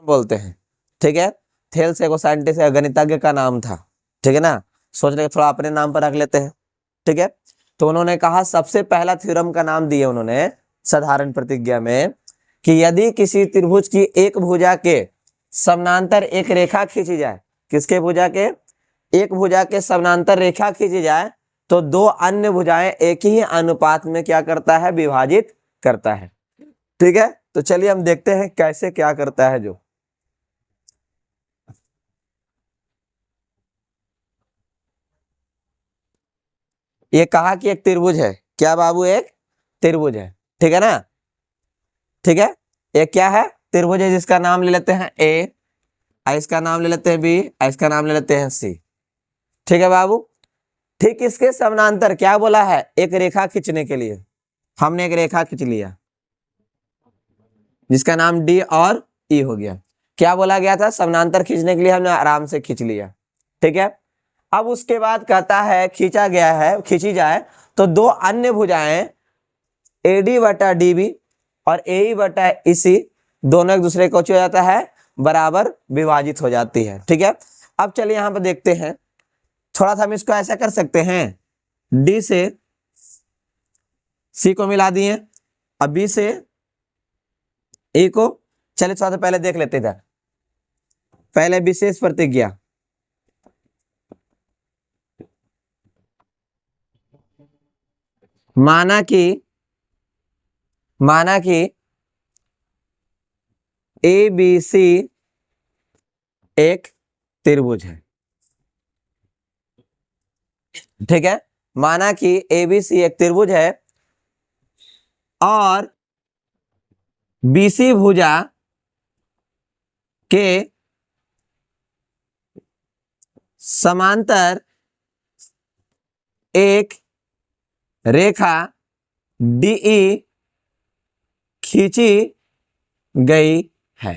बोलते हैं, ठीक है। थेल्स एक साइंटिस्ट या गणितज्ञ का नाम था, ठीक है ना। सोच रहे थोड़ा अपने नाम पर रख लेते हैं, ठीक है। तो उन्होंने कहा, सबसे पहला थ्योरम का नाम दिया उन्होंने साधारण प्रतिज्ञा में, कि यदि किसी त्रिभुज की एक भुजा के समानांतर एक रेखा खींची जाए, किसके भुजा के, एक भुजा के समानांतर रेखा खींची जाए, तो दो अन्य भुजाएं एक ही अनुपात में क्या करता है, विभाजित करता है, ठीक है। तो चलिए हम देखते हैं कैसे क्या करता है। जो ये कहा कि एक त्रिभुज है, क्या बाबू, एक त्रिभुज है, ठीक है ना, ठीक है। एक क्या है, त्रिभुज है, जिसका नाम ले लेते हैं ए, इसका नाम ले लेते हैं बी, इसका नाम ले लेते हैं सी, ठीक है बाबू। ठीक इसके समानांतर क्या बोला है, एक रेखा खींचने के लिए हमने एक रेखा खींच लिया, जिसका नाम डी और ई हो गया। क्या बोला गया था, समानांतर खींचने के लिए हमने आराम से खींच लिया, ठीक है। अब उसके बाद कहता है खींचा गया है, खींची जाए तो दो अन्य भुजाएं एडी बटा डीबी और ए बटा इसी दोनों एक दूसरे को हो जाता है, बराबर विभाजित हो जाती है, ठीक है। अब चलिए यहां पर देखते हैं, थोड़ा सा हम इसको ऐसा कर सकते हैं, डी से सी को मिला दिए, अब बी से ए को। चलिए थोड़ा सा पहले देख लेते हैं, पहले विशेष प्रतिज्ञा, माना कि ए बी सी एक त्रिभुज है, ठीक है। माना कि ए बी सी एक त्रिभुज है और बीसी भुजा के समांतर एक रेखा डीई खींची गई है।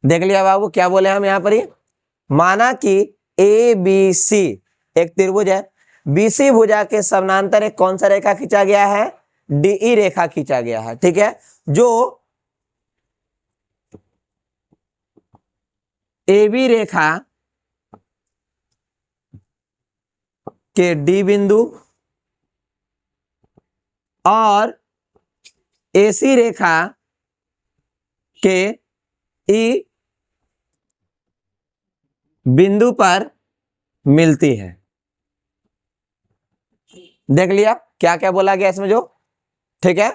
देख लिया बाबू, क्या बोले हम यहां पर ही, माना कि ए बी सी एक त्रिभुज है, बीसी भुजा के समानांतर एक कौन सा रेखा खींचा गया है, डीई रेखा खींचा गया है, ठीक है। जो ए बी रेखा के डी बिंदु और एसी रेखा के ई बिंदु पर मिलती है। देख लिया क्या क्या बोला गया इसमें जो, ठीक है।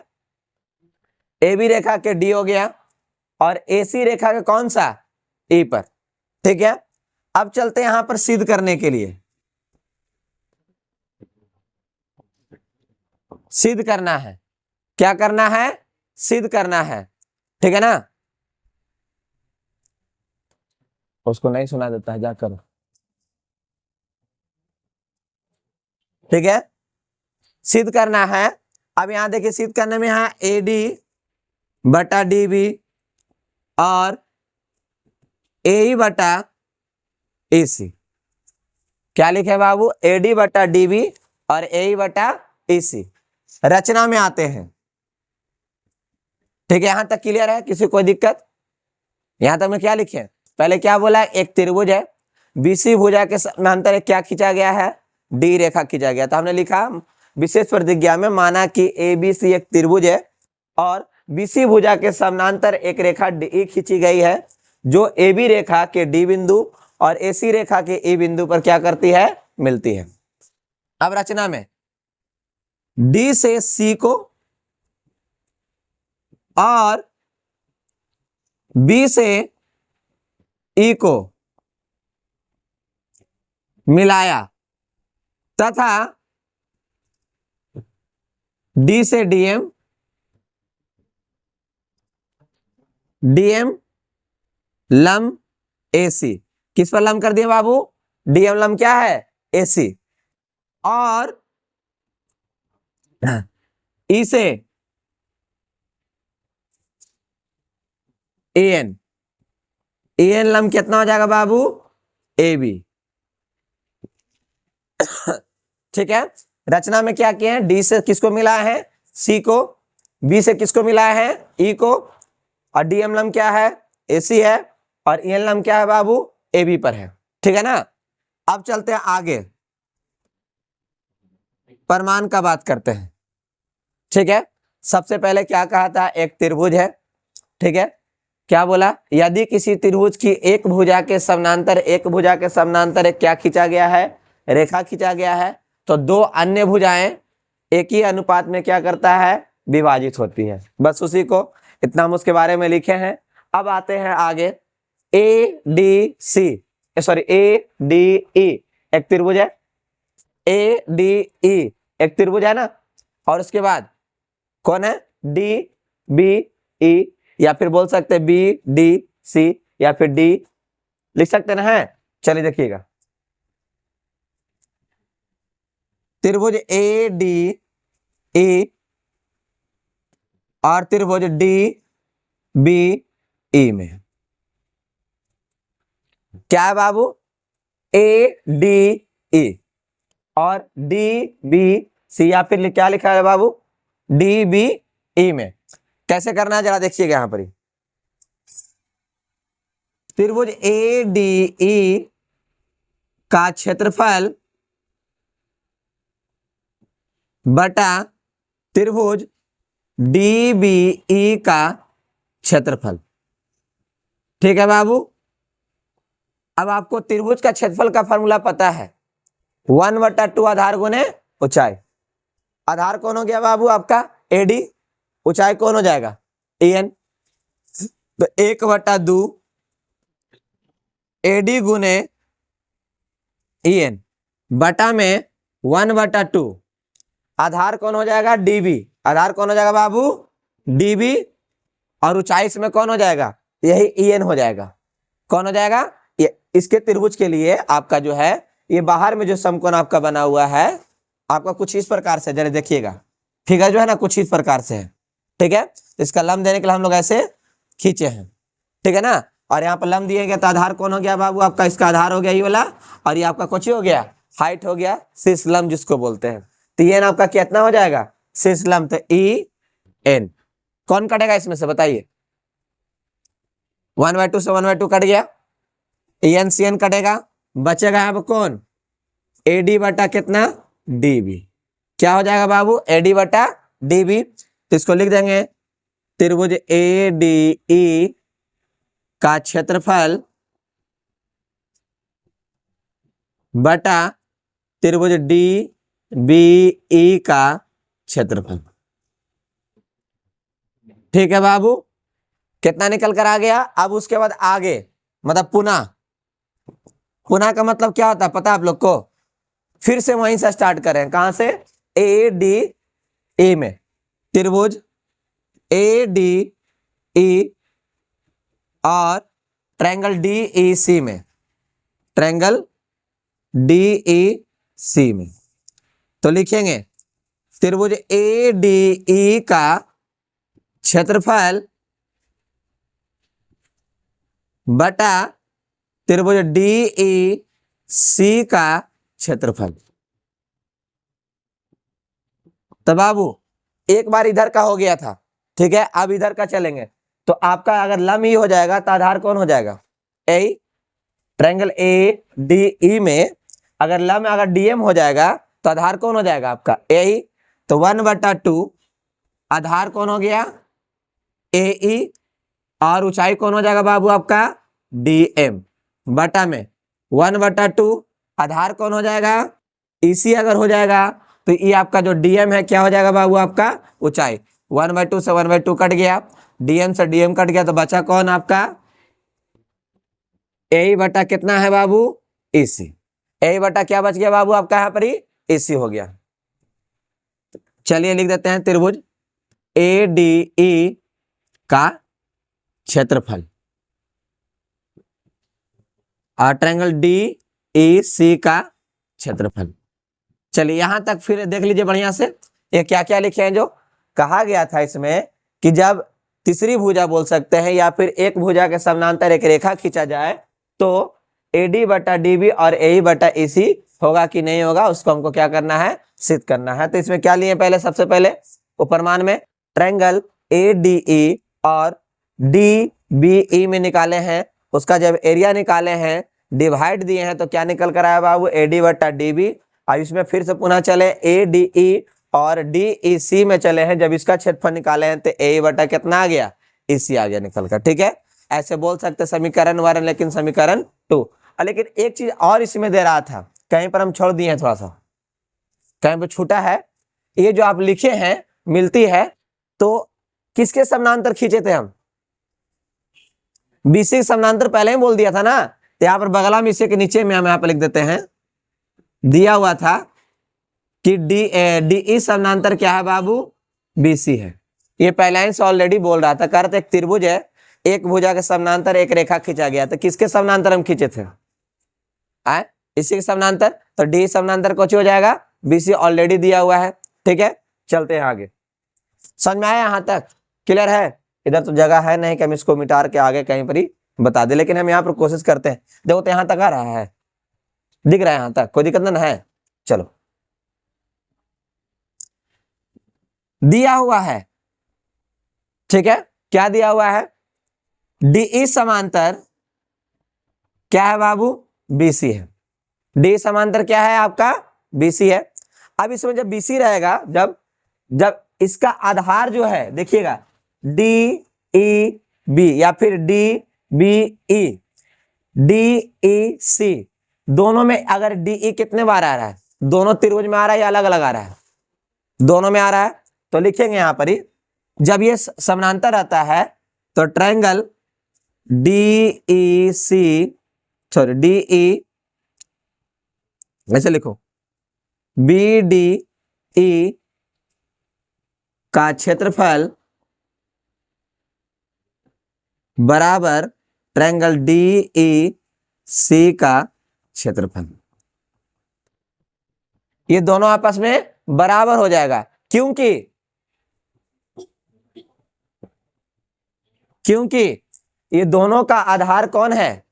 ए बी रेखा के डी हो गया और एसी रेखा के कौन सा, ई पर, ठीक है। अब चलते हैं यहां पर सिद्ध करने के लिए, सिद्ध करना है, क्या करना है, सिद्ध करना है, ठीक है ना। उसको नहीं सुना देता है, जाकर, ठीक है, सिद्ध करना है। अब यहां देखिए सिद्ध करने में यहां ए डी बटा डी बी और ए बटा ए सी, क्या लिखे बाबू, ए डी बटा डी बी और ए बटा ए सी। रचना में आते हैं, ठीक है, यहां तक क्लियर है, किसी कोई दिक्कत, यहां तक में क्या लिखे, पहले क्या बोला, एक त्रिभुज है, बीसी भुजा के समानांतर क्या खींचा गया है, डी रेखा खींचा गया। तो हमने लिखा विशेष प्रतिज्ञा में, माना कि ए बी सी एक त्रिभुज है और बीसी भुजा के समानांतर एक रेखा डी खींची गई है, जो ए बी रेखा के डी बिंदु और एसी रेखा के ए बिंदु पर क्या करती है, मिलती है। अब रचना में डी से सी को और बी से ई को मिलाया तथा डी से डीएम, डीएम लंब एसी, किस पर लंब कर दिया बाबू, डीएम लंब क्या है, एसी, और ई से एन, एन लंब कितना हो जाएगा बाबू, ए बी, ठीक है। रचना में क्या किए हैं, डी से किसको मिलाया है, सी को, बी से किसको मिलाया है, ई को, और डीएम लंब क्या है, एसी है, और EN लंब क्या है बाबू, AB पर है, ठीक है ना। अब चलते हैं आगे, प्रमाण का बात करते हैं, ठीक है। सबसे पहले क्या कहा था, एक त्रिभुज है, ठीक है। क्या बोला, यदि किसी त्रिभुज की एक भुजा के समानांतर एक क्या खींचा गया है, रेखा खींचा गया है, तो दो अन्य भुजाएं एक ही अनुपात में क्या करता है, विभाजित होती है। बस उसी को, इतना हम उसके बारे में लिखे हैं। अब आते हैं आगे, ADC सॉरी ADE एक त्रिभुज है, ADE एक त्रिभुज है ना। और उसके बाद कौन है, DBE, या फिर बोल सकते हैं BDC, या फिर D लिख सकते ना है। चलिए देखिएगा, त्रिभुज ADE और त्रिभुज DBE में क्या है बाबू, ADE और DBC, या फिर क्या लिखा है बाबू, DBE में। कैसे करना है जरा देखिएगा यहां पर, त्रिभुज ADE का क्षेत्रफल बटा त्रिभुज DBE का क्षेत्रफल, ठीक है बाबू। अब आपको त्रिभुज का क्षेत्रफल का फॉर्मूला पता है, 1/2 आधार गुने ऊंचाई। आधार कौन हो गया बाबू आपका, AD, ऊंचाई कौन हो जाएगा, EN, तो 1/2 AD गुने EN बटा में 1/2 आधार कौन हो जाएगा, DB, आधार कौन हो जाएगा बाबू, DB, और ऊंचाई इसमें कौन हो जाएगा, यही EN हो जाएगा। कौन हो जाएगा, इसके त्रिभुज के लिए आपका जो है, ये बाहर में जो समकोण आपका बना हुआ है आपका कुछ इस प्रकार से, जरा देखिएगा, फिगर जो है ना कुछ इस प्रकार से है, ठीक है। इसका लंब देने के लिए हम लोग ऐसे खींचे हैं, ठीक है ना। और यहाँ पर लंब दिए गए तो आधार कौन हो गया बाबू आपका, इसका आधार हो गया ये वाला, और ये आपका कुछ हो गया, हाइट हो गया, शीर्ष लंब जिसको बोलते हैं। तो ये आपका कितना हो जाएगा, शीर्ष लंब, तो EN कौन कटेगा इसमें से बताइए, 1/2 से 1/2 कट गया, EN CN कटेगा, बचेगा अब कौन, AD बटा कितना, DB। क्या हो जाएगा बाबू, AD बटा DB। तो इसको लिख देंगे, त्रिभुज ADE का क्षेत्रफल बटा त्रिभुज DBE का क्षेत्रफल, ठीक है बाबू। कितना निकल कर आ गया। अब उसके बाद आगे मतलब पुनः, पुनः का मतलब क्या होता है पता है आप लोग को, फिर से वहीं से स्टार्ट करें, कहां से, ADE में, त्रिभुज ADE और ट्रायंगल DEC में, ट्रायंगल DEC में। तो लिखेंगे त्रिभुज ADE का क्षेत्रफल बटा त्रिभुज DEC का क्षेत्रफल। तो बाबू एक बार इधर का हो गया था, ठीक है। अब इधर का चलेंगे, तो आपका अगर लंब ही हो जाएगा तो आधार कौन हो जाएगा, A, ट्रायंगल ADE में अगर लंब अगर DM हो जाएगा तो आधार कौन हो जाएगा आपका, AE। तो 1/2 आधार कौन हो गया, AE, और ऊंचाई कौन हो जाएगा बाबू आपका, DM, बटा में 1/2 आधार कौन हो जाएगा, EC अगर हो जाएगा तो ये आपका जो DM है क्या हो जाएगा बाबू आपका, ऊंचाई। 1/2 से 1/2 कट गया, DM से DM कट गया, तो बचा कौन आपका, AE बटा कितना है बाबू, EC। AE बटा क्या बच गया बाबू आपका, यहाँ पर ही EC हो गया। चलिए लिख देते हैं त्रिभुज ADE का क्षेत्रफल और ट्रायंगल DEC का क्षेत्रफल। चलिए यहां तक फिर देख लीजिए बढ़िया से, ये क्या क्या लिखे हैं। जो कहा गया था इसमें कि जब तीसरी भुजा बोल सकते हैं या फिर एक भुजा के समानांतर एक रेखा खींचा जाए तो AD बटा DB और AE बटा EC होगा कि नहीं होगा, उसको हमको क्या करना है, सिद्ध करना है। तो इसमें क्या लिए पहले, सबसे पहले उपरमान में ट्रायंगल ADE और DBE में निकाले हैं उसका जब एरिया निकाले हैं, डिवाइड दिए हैं, तो क्या निकल कर आया बाबू, AD बटा DB। अब इसमें फिर से पुनः चले ADE और DEC में चले हैं, जब इसका क्षेत्रफल निकाले हैं तो AE बटा कितना आ गया, EC आ गया निकल कर। ठीक है, ऐसे बोल सकते समीकरण 1, लेकिन समीकरण 2। लेकिन एक चीज और इसमें दे रहा था, कहीं पर हम छोड़ दिए हैं, थोड़ा सा कहीं पर छूटा है। ये जो आप लिखे हैं मिलती है, तो किसके समानांतर खींचे थे हम, BC के समानांतर पहले ही बोल दिया था ना। तो यहाँ पर बगला में इसे के नीचे में हम यहाँ पर लिख देते हैं, दिया हुआ था कि DE समानांतर क्या है बाबू, BC है। ये पहले ही से ऑलरेडी बोल रहा था, कह रहे थे एक त्रिभुज है, एक भुजा के समानांतर एक रेखा खींचा गया, तो किसके समानांतर हम खींचे थे, आए इसी के समानांतर। तो D समानांतर कौन हो जाएगा, BC ऑलरेडी दिया हुआ है। ठीक है, चलते हैं आगे। समझ में आया यहाँ तक, क्लियर है। इधर तो जगह है नहीं कि हम इसको मिटार के आगे कहीं पर ही बता दे, लेकिन हम यहाँ पर कोशिश करते हैं। देखो तो यहाँ तक आ रहा है, दिख रहा है यहाँ तक, कोई दिक्कत नहीं है। चलो, दिया हुआ है, ठीक है, क्या दिया हुआ है, DE समांतर क्या है बाबू, BC है। D समांतर क्या है आपका, BC है। अब इसमें जब BC रहेगा, जब जब इसका आधार जो है, देखिएगा DEB या फिर DBE, DEC, दोनों में अगर DE कितने बार आ रहा है, दोनों त्रिभुज में आ रहा है या अलग अलग आ रहा है, दोनों में आ रहा है। तो लिखेंगे यहां पर ही, जब ये समानांतर रहता है तो ट्रायंगल DEC, सॉरी DE, ऐसे लिखो, BDE का क्षेत्रफल बराबर ट्रायंगल DEC का क्षेत्रफल। ये दोनों आपस में बराबर हो जाएगा, क्योंकि ये दोनों का आधार कौन है,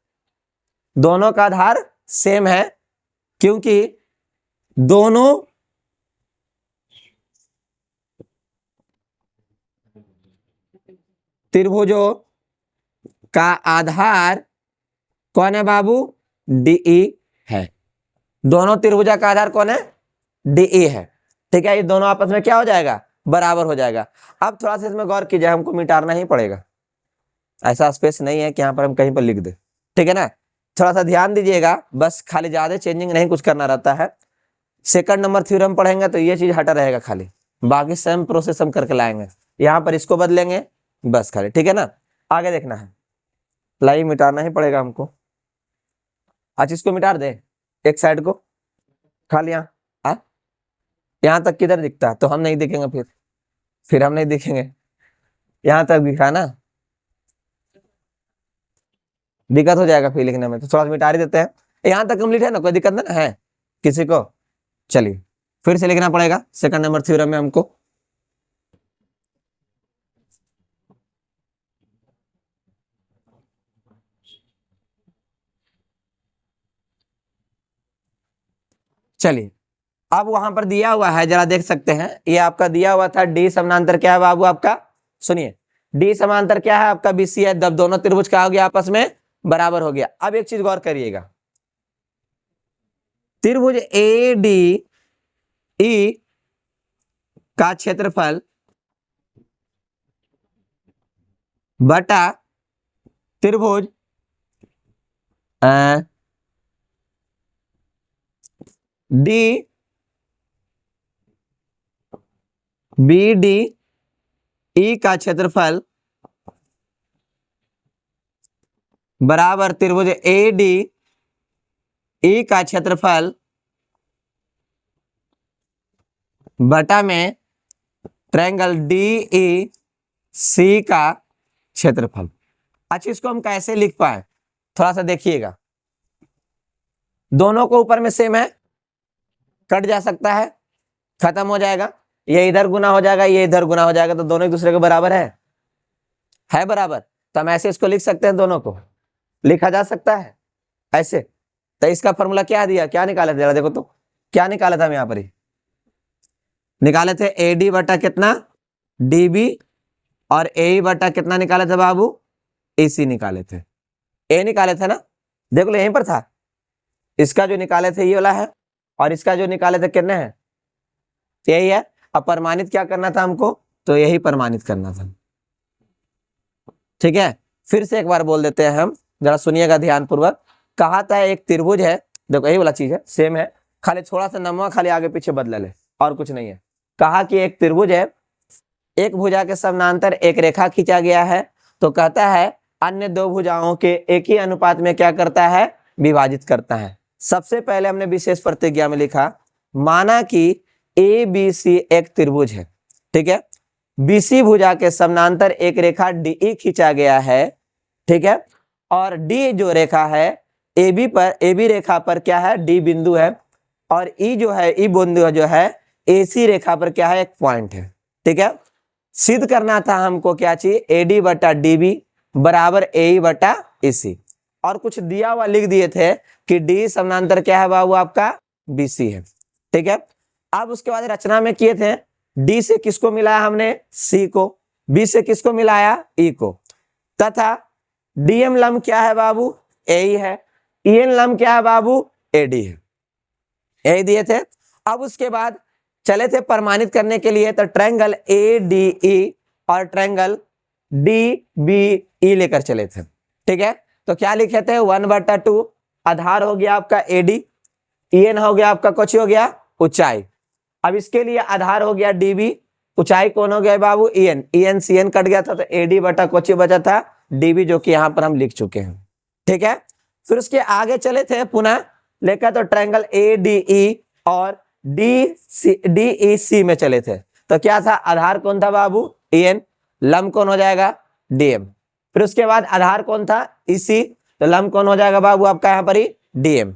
दोनों का आधार सेम है, क्योंकि दोनों त्रिभुजों का आधार कौन है बाबू, DE है। दोनों त्रिभुजा का आधार कौन है, DE है। ठीक है, ये दोनों आपस में क्या हो जाएगा, बराबर हो जाएगा। अब थोड़ा सा इसमें गौर कीजिए, हमको मिटाना ही पड़ेगा, ऐसा स्पेस नहीं है कि यहाँ पर हम कहीं पर लिख दे। ठीक है ना, थोड़ा सा ध्यान दीजिएगा, बस खाली ज्यादा चेंजिंग नहीं कुछ करना रहता है। सेकंड नंबर थ्योरम पढ़ेंगे तो ये चीज हटा रहेगा, खाली बाकी सेम प्रोसेस हम करके लाएंगे। यहाँ पर इसको बदलेंगे बस खाली, ठीक है ना। आगे देखना है, लाइन मिटाना ही पड़ेगा हमको। अच्छा, इसको मिटा दे, एक साइड को खाली, यहाँ तक किधर दिखता है, तो हम नहीं दिखेंगे, फिर हम नहीं दिखेंगे। यहाँ तक दिखा ना, दिक्कत हो जाएगा फिर लिखने में, तो थोड़ा सा मिटा ही देते हैं। यहाँ तक कंप्लीट है ना, कोई दिक्कत ना है किसी को। चलिए फिर से लिखना पड़ेगा सेकंड नंबर थ्योरम में हमको। चलिए, अब वहां पर दिया हुआ है, जरा देख सकते हैं, ये आपका दिया हुआ था D समानांतर क्या है बाबू आपका, सुनिए, D समानांतर क्या है आपका, BC है। जब दोनों त्रिभुज क्या हो गया, आपस में बराबर हो गया। अब एक चीज गौर करिएगा, त्रिभुज ADE का क्षेत्रफल बटा त्रिभुज DBDE का क्षेत्रफल बराबर त्रिभुज ADE का क्षेत्रफल बटा में ट्रायंगल DEC का क्षेत्रफल। अच्छा, इसको हम कैसे लिख पाए, थोड़ा सा देखिएगा। दोनों को ऊपर में सेम है, कट जा सकता है, खत्म हो जाएगा, ये इधर गुना हो जाएगा, ये इधर गुना हो जाएगा, तो दोनों एक दूसरे के बराबर है बराबर। तो हम ऐसे इसको लिख सकते हैं, दोनों को लिखा जा सकता है ऐसे। तो इसका फॉर्मूला क्या दिया, क्या निकाला था, देखो तो क्या निकाला था हम यहाँ पर ही निकाले थे, AD बटा कितना DB और AE बटा कितना निकाले थे बाबू, AC निकाले थे। ए निकाले थे ना, देख लो यहीं पर था, इसका जो निकाले थे ये वाला है, और इसका जो निकाले थे कितने हैं, यही है। अब प्रमाणित क्या करना था हमको, तो यही प्रमाणित करना था। ठीक है, फिर से एक बार बोल देते हैं हम, जरा सुनिएगा ध्यान पूर्वक। कहा था एक त्रिभुज है, देखो यही वाला चीज है, सेम है, खाली थोड़ा सा नमवा खाली आगे पीछे बदल है, और कुछ नहीं है। कहा कि एक त्रिभुज है, एक भुजा के समानांतर एक रेखा खींचा गया है, तो कहता है अन्य दो भुजाओं के एक ही अनुपात में क्या करता है, विभाजित करता है। सबसे पहले हमने विशेष प्रतिज्ञा में लिखा, माना कि ए बी सी एक त्रिभुज है, ठीक है, बीसी भुजा के समानांतर एक रेखा डी खींचा गया है, ठीक है, और डी जो रेखा है AB पर, AB रेखा पर क्या है, डी बिंदु है, और ई जो है, ई बिंदु जो है AC रेखा पर क्या है, एक पॉइंट है। ठीक है, सिद्ध करना था हमको क्या चीज, AD बटा DB बराबर AE बटा EC, और कुछ दिया हुआ लिख दिए थे कि डी समानांतर क्या है बाबू आपका, BC है। ठीक है, अब उसके बाद रचना में किए थे, डी से किसको मिलाया हमने, सी को, बी से किसको मिलाया, ई को, तथा डीएम लंब क्या है बाबू, ए है, ईएन लंब क्या है बाबू, एडी है, यही दिए थे। अब उसके बाद चले थे प्रमाणित करने के लिए, तो ट्रायंगल ए डी ई और ट्रायंगल डी बी ई लेकर चले थे। ठीक है, तो क्या लिखे थे, 1/2 आधार हो गया आपका एडी, ईएन हो गया आपका, कुछ हो गया ऊंचाई। अब इसके लिए आधार हो गया डीबी, ऊंचाई कौन हो गया बाबू, ईएन, ईएन सी एन कट गया था, तो एडी बटा कोची बचा था, डीबी, जो कि यहां पर हम लिख चुके हैं। ठीक है, फिर उसके आगे चले थे पुनः लेकर, तो ट्रायंगल ए डी ई और डी ई सी में चले थे, तो क्या था, आधार कौन था बाबू, ईएन, लंब कौन हो जाएगा, डीएम। फिर उसके बाद आधार कौन था, ईसी, तो लंब कौन हो जाएगा बाबू आपका यहाँ पर ही, डीएम।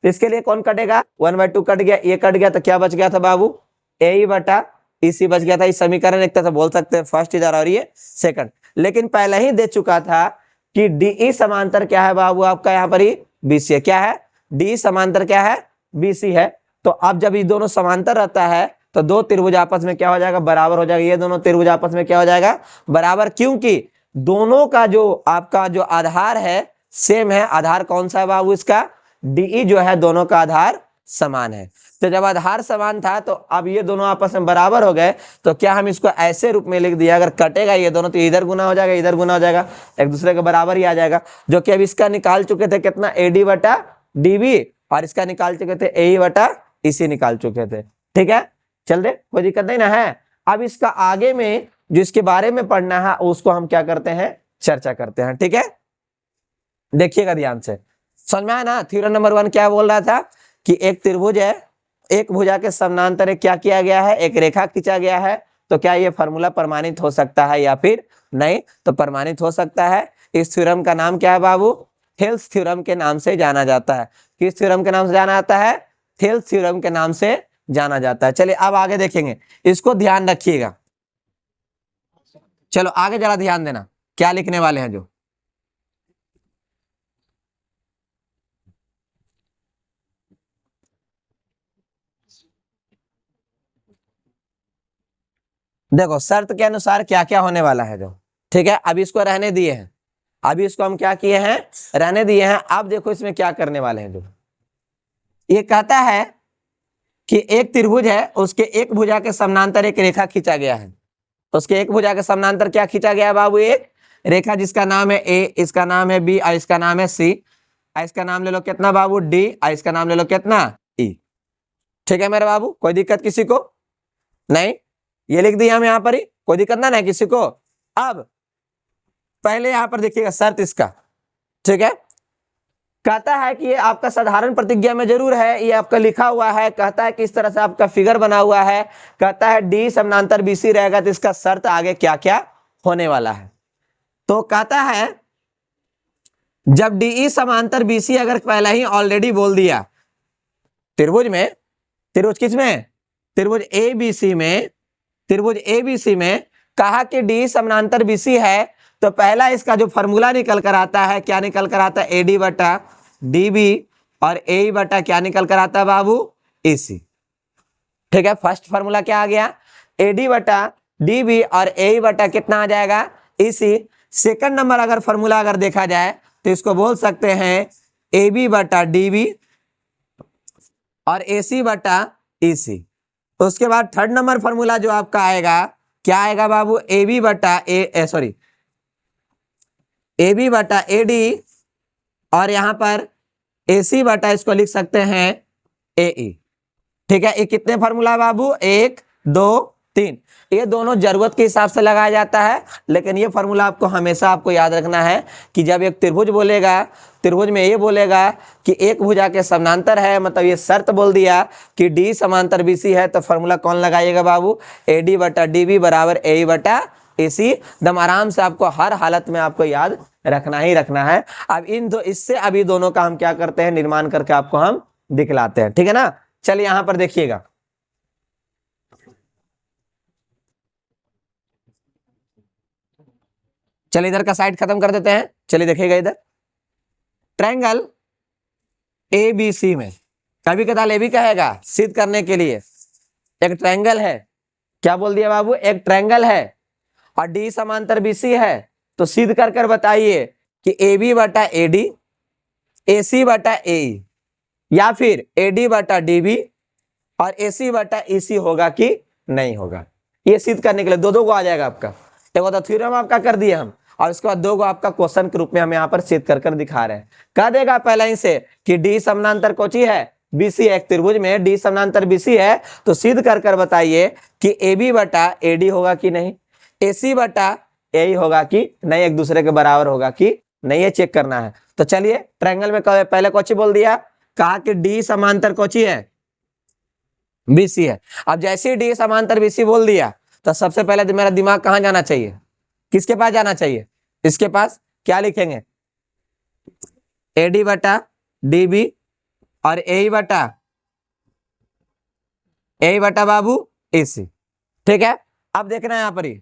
तो इसके लिए कौन कटेगा, 1/2 कट गया, ये कट गया, तो क्या बच गया था बाबू, ए बटा EC बच गया था। इस समीकरण एक तरह बोल सकते हैं फर्स्ट इधर और ये सेकंड, लेकिन पहले ही दे चुका था कि DE समांतर क्या है बाबू आपका यहाँ पर ही, BC है। क्या है, DE समांतर क्या है, BC है। तो अब जब ये दोनों समांतर रहता है, तो दो त्रिभुज आपस में क्या हो जाएगा, बराबर हो जाएगा, ये दोनों त्रिभुज आपस में क्या हो जाएगा, बराबर, क्योंकि दोनों का जो आपका जो आधार है सेम है। आधार कौन सा है बाबू इसका, DE जो है, दोनों का आधार समान है। तो जब आधार समान था, तो अब ये दोनों आपस में बराबर हो गए, तो क्या हम इसको ऐसे रूप में लिख दिया, अगर कटेगा ये दोनों, तो इधर गुना हो जाएगा, इधर गुना हो जाएगा, एक दूसरे के बराबर ही आ जाएगा। जो कि अब इसका निकाल चुके थे कितना, AD बटा DB, और इसका निकाल चुके थे AE बटा EC निकाल चुके थे। ठीक है, चल दे, कोई दिक्कत नहीं ना है। अब इसका आगे में जो इसके बारे में पढ़ना है, उसको हम क्या करते हैं, चर्चा करते हैं। ठीक है, देखिएगा ध्यान से, समझ में आया ना। थ्योरम नंबर 1 क्या बोल रहा था कि एक त्रिभुज है, एक भुजा के समानांतर क्या किया गया है, एक रेखा खींचा गया है, तो क्या ये फार्मूला प्रमाणित हो सकता है या फिर नहीं, तो प्रमाणित हो सकता है। इस थ्योरम का नाम क्या है बाबू, थेल्स थ्योरम के नाम से जाना जाता है। किस थ्योरम के नाम से जाना जाता है, थेल्स थ्योरम के नाम से जाना जाता है। चलिए अब आगे देखेंगे, इसको ध्यान रखिएगा। चलो आगे जरा ध्यान देना, क्या लिखने वाले हैं जो, देखो शर्त के अनुसार क्या क्या होने वाला है जो। ठीक है, अब इसको रहने दिए हैं, अभी इसको हम क्या किए हैं, रहने दिए हैं। अब देखो इसमें क्या करने वाले हैं जो, ये कहता है कि एक त्रिभुज है, उसके एक भुजा के समानांतर एक रेखा खींचा गया है। उसके एक भुजा के समानांतर क्या खींचा गया है बाबू, एक रेखा जिसका नाम है ए, इसका नाम है बी, और इसका नाम है सी, इसका नाम ले लो कितना बाबू, डी, और इसका नाम ले लो कितना, ई। ठीक है मेरे बाबू, कोई दिक्कत किसी को नहीं, ये लिख दिया हम यहाँ पर ही, कोई दिक्कत ना है किसी को। अब पहले यहाँ पर देखिएगा शर्त इसका, ठीक है, कहता है कि ये आपका साधारण प्रतिज्ञा में जरूर है, ये आपका लिखा हुआ है, कहता है कि इस तरह से आपका फिगर बना हुआ है, कहता है डी समानांतर BC रहेगा, तो इसका शर्त आगे क्या क्या होने वाला है। तो कहता है जब DE समानांतर BC अगर पहले ही ऑलरेडी बोल दिया, त्रिभुज में, त्रिभुज किस में, त्रिभुज ABC में, त्रिभुज ABC में कहा कि DE समानांतर BC है, तो पहला इसका जो फॉर्मूला निकल कर आता है, क्या निकल कर आता है, AD बटा DB और AE बटा क्या निकल कर आता है बाबू, EC। ठीक है, फर्स्ट फॉर्मूला क्या आ गया, AD बटा DB और AE बटा कितना आ जाएगा, EC। सेकंड नंबर अगर फॉर्मूला अगर देखा जाए, तो इसको बोल सकते हैं ए बी बटा डी बी और ए सी बटा ई सी। उसके बाद थर्ड नंबर फॉर्मूला जो आपका आएगा, क्या आएगा बाबू, ए बी बटा ए बी बटा ए डी और यहां पर ए सी बटा इसको लिख सकते हैं ए ई। ठीक है, ये कितने फॉर्मूला बाबू, 1 2 3। ये दोनों जरूरत के हिसाब से लगाया जाता है, लेकिन ये फॉर्मूला आपको हमेशा आपको याद रखना है कि जब एक त्रिभुज बोलेगा, त्रिभुज में ये बोलेगा कि एक भुजा के समानांतर है, मतलब ये शर्त बोल दिया कि डी समांतर बीसी है, तो फॉर्मूला कौन लगाइएगा बाबू, ए डी बटा डी बी बराबर ए बटा ए सी। दम आराम से आपको हर हालत में आपको याद रखना ही रखना है। अब इन दो, इससे अभी दोनों का हम क्या करते हैं, निर्माण करके आपको हम दिखलाते हैं। ठीक है ना, चलिए यहां पर देखिएगा, चलिए इधर का साइड खत्म कर देते हैं। चलिए देखिएगा इधर, ट्रायंगल ए बी सी में कभी कदार ये भी कहेगा सिद्ध करने के लिए, एक ट्रायंगल है, क्या बोल दिया बाबू, एक ट्रायंगल है और डी समांतर बी सी है, तो सिद्ध कर कर बताइए कि ए बी बटा ए डी, ए सी बटा ए, या फिर ए डी बटा डी बी और ए सी बटा ई सी होगा कि नहीं होगा। ये सिद्ध करने के लिए दो को आ जाएगा आपका, एक तो थ्योरम आपका कर दिए हम, और उसके बाद दो को आपका क्वेश्चन के रूप में हम यहाँ पर सिद्ध कर दिखा रहे हैं। कह देगा पहले ही से कि डी समानांतर कोची है, बीसी, एक त्रिभुज में डी समानांतर बीसी है, तो सिद्ध कर कर बताइए कि ए बी बटा ए डी होगा कि नहीं, ए सी बटा ए होगा कि नहीं, एक दूसरे के बराबर होगा कि नहीं, ये चेक करना है। तो चलिए ट्रायंगल में पहले कोची बोल दिया, कहा कि डी समांतर कोची है, बीसी है। अब जैसे डी समांतर बीसी बोल दिया तो सबसे पहले मेरा दिमाग कहां जाना चाहिए, किसके पास जाना चाहिए, इसके पास। क्या लिखेंगे, ए डी बटा डी बी और ए बटा बाबू ए सी। ठीक है, अब देखना है यहां पर ही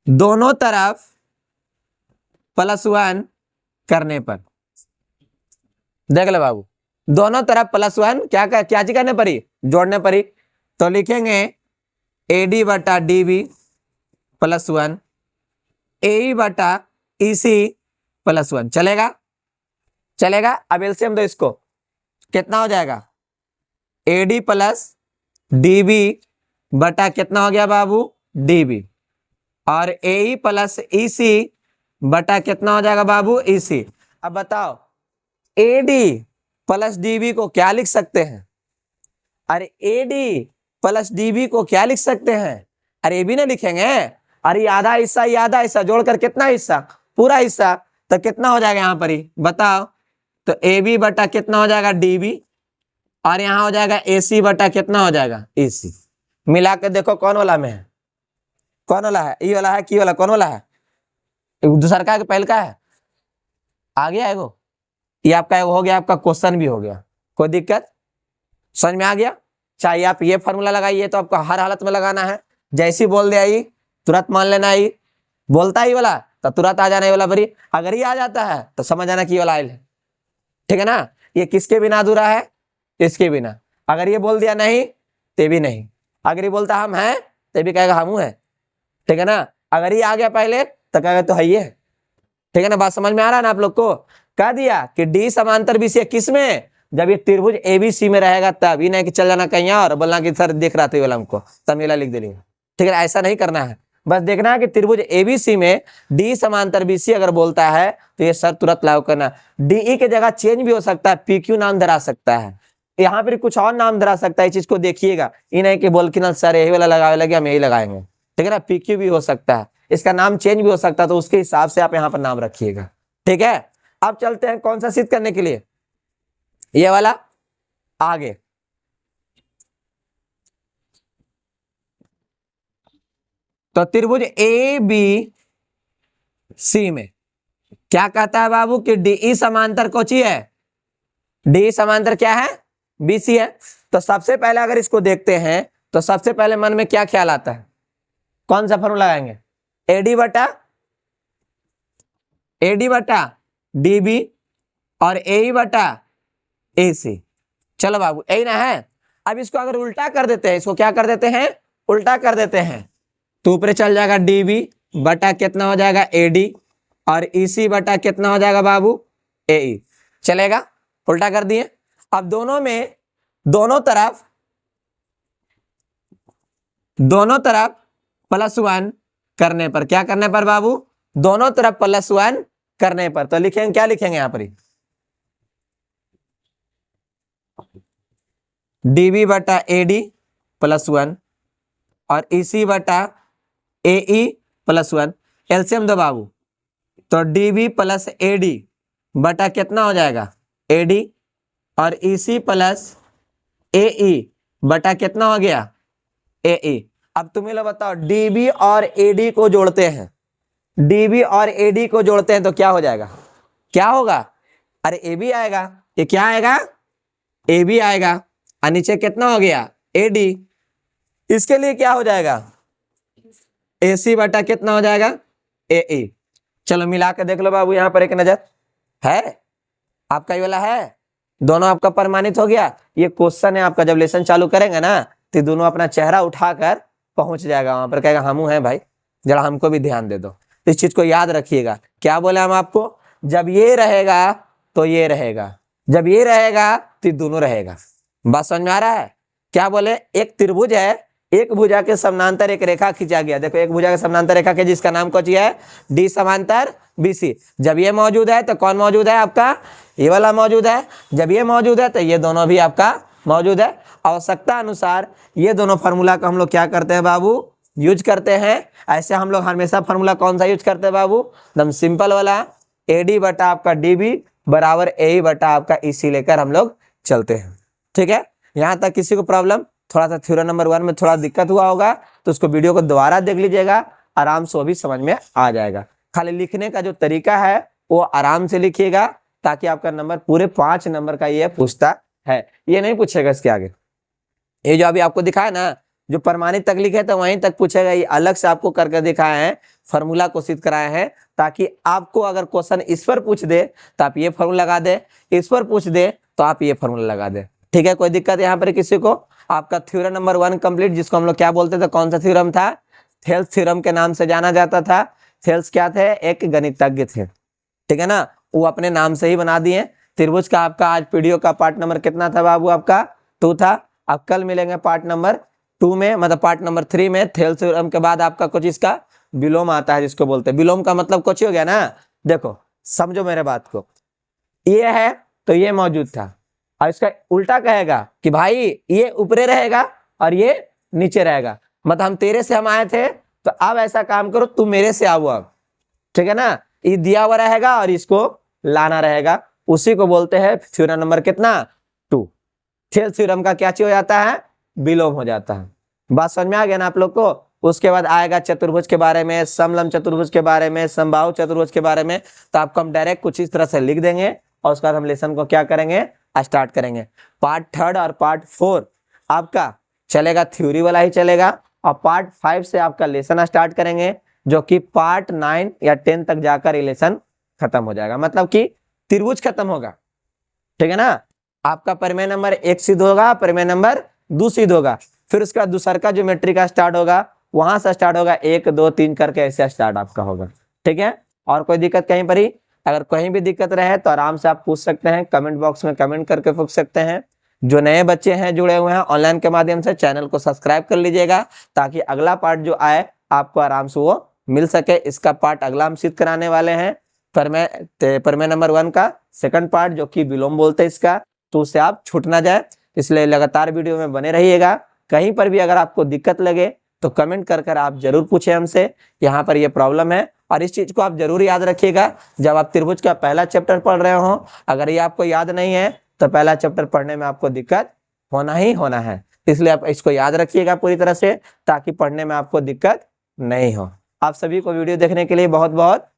दोनों तरफ +1 करने पर, देख ले बाबू, दोनों तरफ +1 क्या चीज करने पर ही, जोड़ने पर ही। तो लिखेंगे ए डी बटा डी बी +1 ए बटा ई सी +1, चलेगा, चलेगा। अब एलसीएम दो, इसको कितना हो जाएगा, A D plus D B बटा कितना हो गया बाबू, डी बी, और ए प्लस ई सी बटा कितना हो जाएगा बाबू, ई सी। अब बताओ A D plus D B को क्या लिख सकते हैं, अरे A D plus D B को क्या लिख सकते हैं, अरे ए भी ना लिखेंगे, अरे आधा हिस्सा ये आधा हिस्सा जोड़कर कितना हिस्सा, पूरा हिस्सा, तो कितना हो जाएगा यहाँ पर ही बताओ, तो ए बी बटा कितना हो जाएगा, डी बी, और यहाँ हो जाएगा ए सी बटा कितना हो जाएगा, ए सी। मिला के देखो कौन वाला में है, कौन वाला है, ई वाला है कि वाला, कौन वाला है, दूसरा का पहले का है, आ गया एगो, ये आपका हो गया, आपका क्वेश्चन भी हो गया, कोई दिक्कत, समझ में आ गया। चाहे आप ये फॉर्मूला लगाइए तो आपको हर हालत में लगाना है, जैसी बोल दिया ही तुरंत मान लेना ही, बोलता ही वाला तो तुरंत आ जाना ही वाला बरी, अगर ये आ जाता है तो समझ आना कि वाला आयल है। ठीक है ना, ये किसके बिना अधूरा है, इसके बिना। अगर ये बोल दिया नहीं तो भी नहीं, अगर ये बोलता हम हैं तो भी कहेगा हम है। ठीक है ना, अगर ये आ गया पहले तो कहेगा तो है ये। ठीक है ना, बात समझ में आ रहा है ना आप लोग को। कह दिया कि डी समांतर बीसी किस में, जब ये त्रिभुज एबीसी में रहेगा तब, ही नहीं कि चल जाना कहीं और बोलना कि सर देख रहा था वाला हमको तब वाला लिख देंगे। ठीक है, ऐसा नहीं करना है, बस देखना है कि त्रिभुज एबीसी में डी समांतर बीसी अगर बोलता है तो ये सर तुरंत लागू करना। डीई के जगह चेंज भी हो सकता है, पीक्यू नाम धरा सकता है, यहाँ पर कुछ और नाम धरा सकता है, इस चीज को देखिएगा। ये नहीं कि बोल कि ना सर यही वाला लगावे लगे हम यही लगाएंगे। ठीक है ना, पीक्यू भी हो सकता है, इसका नाम चेंज भी हो सकता है, तो उसके हिसाब से आप यहाँ पर नाम रखिएगा। ठीक है, अब चलते हैं कौन सा सिद्ध करने के लिए, ये वाला आगे। तो त्रिभुज ए बी सी में क्या कहता है बाबू कि डीई समांतर कोची है, डी समांतर क्या है, बीसी है। तो सबसे पहले अगर इसको देखते हैं तो सबसे पहले मन में क्या ख्याल आता है, कौन सा फॉर्मूला लगाएंगे, एडी बटा डीबी और ए बटा ए सी। चलो बाबू यही ना है। अब इसको अगर उल्टा कर देते हैं, इसको क्या कर देते हैं, उल्टा कर देते हैं, तो ऊपर चल जाएगा डीबी बटा कितना हो जाएगा एडी, और EC बटा कितना हो जाएगा बाबू AE, चलेगा? उल्टा कर दिए। अब दोनों में दोनों तरफ +1 करने पर, क्या करने पर बाबू? दोनों तरफ +1 करने पर, तो लिखेंगे, क्या लिखेंगे यहां पर? DB बटा AD +1 और EC बटा AE +1, एलसीएम दो बाबू। तो DB + AD बटा कितना हो जाएगा AD और EC + AE बटा कितना हो गया AE। अब तुम्हें लोग बताओ, DB और AD को जोड़ते हैं, DB और AD को जोड़ते हैं तो क्या हो जाएगा? क्या होगा? अरे AB आएगा, ये क्या आएगा? AB आएगा, और नीचे कितना हो गया AD। इसके लिए क्या हो जाएगा? AC बटा कितना हो जाएगा AE। चलो मिला के देख लो बाबू, यहां पर एक नजर है आपका, ये वाला है, दोनों आपका प्रमाणित हो गया। ये क्वेश्चन है आपका, जब लेसन चालू करेंगे ना तो दोनों अपना चेहरा उठाकर पहुंच जाएगा वहां पर, कहेगा हमू हैं भाई, जरा हमको भी ध्यान दे दो। तो इस चीज को याद रखिएगा। क्या बोले हम आपको? जब ये रहेगा तो ये रहेगा, जब ये रहेगा तो दोनों रहेगा। बात समझ में आ रहा है? क्या बोले? एक त्रिभुज है, एक भुजा के समानांतर एक रेखा खींचा गया। देखो एक भुजा के समानांतर रेखा के जिसका नाम कौन है? D समांतर BC। जब ये मौजूद है तो कौन मौजूद है आपका? ये वाला मौजूद है। जब ये मौजूद है तो ये दोनों भी आपका मौजूद है। आवश्यकता अनुसार ये दोनों फार्मूला का हम लोग क्या करते हैं बाबू? यूज करते हैं। ऐसे हम लोग हमेशा फार्मूला कौन सा यूज करते हैं बाबू? एकदम सिंपल वाला, AD बटा आपका DB बराबर AE बटा आपका EC लेकर हम लोग चलते हैं। ठीक है, यहां तक किसी को प्रॉब्लम? थोड़ा सा थ्योरम नंबर 1 में थोड़ा दिक्कत हुआ होगा तो उसको वीडियो को दोबारा देख लीजिएगा, आराम से वो भी समझ में आ जाएगा। खाली लिखने का जो तरीका है वो आराम से लिखिएगा, ताकि आपका नंबर पूरे 5 नंबर का ये पूछता है, ये नहीं पूछेगा इसके आगे। ये जो अभी आपको दिखाया ना, जो प्रमाणित तक लिखे तो वहीं तक पूछेगा, ये अलग से आपको करके दिखाए हैं, फॉर्मूला कोशिश कराए हैं, ताकि आपको अगर क्वेश्चन इस पर पूछ दे तो आप ये फॉर्मूला लगा दे, इस पर पूछ दे तो आप ये फॉर्मूला लगा दे। ठीक है, कोई दिक्कत यहाँ पर किसी को? आपका थ्योरम नंबर 1 कंप्लीट, जिसको हम लोग क्या बोलते थे? कौन सा थ्योरम था? थेल्स थ्योरम के नाम से जाना जाता था। थेल्स क्या थे? एक गणितज्ञ थे। ठीक है ना, वो अपने नाम से ही बना दिए। त्रिभुज का आपका आज पीडीओ का पार्ट नंबर कितना था बाबू? आपका 2 था। अब कल मिलेंगे पार्ट नंबर 2 में, मतलब पार्ट नंबर 3 में। थेल्स थ्योरम के बाद आपका कुछ इसका विलोम आता है, जिसको बोलते हैं विलोम का मतलब कुछ हो गया ना। देखो समझो मेरे बात को, ये है तो ये मौजूद था, और इसका उल्टा कहेगा कि भाई ये ऊपरे रहेगा और ये नीचे रहेगा। मतलब हम तेरे से हम आए थे, तो अब ऐसा काम करो तू मेरे से आओ अब। ठीक है ना, ये दिया हुआ रहेगा और इसको लाना रहेगा, उसी को बोलते हैं थ्योरम नंबर कितना? 2। थेल्स थ्योरम का क्या चीज हो जाता है? विलोम हो जाता है। बात समझ में आ गया ना आप लोग को? उसके बाद आएगा चतुर्भुज के बारे में, समलंब चतुर्भुज के बारे में, समबाहु चतुर्भुज के बारे में। तो आपको हम डायरेक्ट कुछ इस तरह से लिख देंगे और उसके बाद हम लेसन को क्या करेंगे? स्टार्ट करेंगे। पार्ट 3 और पार्ट 4 आपका चलेगा, थ्योरी वाला ही चलेगा, और पार्ट 5 से आपका लेसन स्टार्ट करेंगे, जो कि पार्ट 9 या 10 तक जाकर ये लेसन खत्म हो जाएगा, मतलब कि त्रिभुज खत्म होगा। ठीक है ना, आपका प्रमेय नंबर 1 सिद्ध होगा, प्रमेय नंबर 2 सिद्ध होगा, फिर उसका दूसरा का ज्योमेट्री का स्टार्ट होगा, वहां से स्टार्ट होगा 1 2 3 करके ऐसे स्टार्ट आपका होगा। ठीक है, और कोई दिक्कत कहीं पर ही? अगर कहीं भी दिक्कत रहे तो आराम से आप पूछ सकते हैं, कमेंट बॉक्स में कमेंट करके पूछ सकते हैं। जो नए बच्चे हैं जुड़े हुए हैं ऑनलाइन के माध्यम से, चैनल को सब्सक्राइब कर लीजिएगा, ताकि अगला पार्ट जो आए आपको आराम से वो मिल सके। इसका पार्ट अगला हम सिद्ध कराने वाले हैं, प्रमेय नंबर 1 का सेकंड पार्ट, जो कि विलोम बोलते हैं इसका, तो उससे आप छूट ना जाए, इसलिए लगातार वीडियो में बने रहिएगा। कहीं पर भी अगर आपको दिक्कत लगे तो कमेंट कर आप जरूर पूछे हमसे, यहाँ पर ये प्रॉब्लम है। और इस चीज को आप जरूर याद रखिएगा, जब आप त्रिभुज का पहला चैप्टर पढ़ रहे हो, अगर ये आपको याद नहीं है तो पहला चैप्टर पढ़ने में आपको दिक्कत होना ही होना है। इसलिए आप इसको याद रखिएगा पूरी तरह से, ताकि पढ़ने में आपको दिक्कत नहीं हो। आप सभी को वीडियो देखने के लिए बहुत बहुत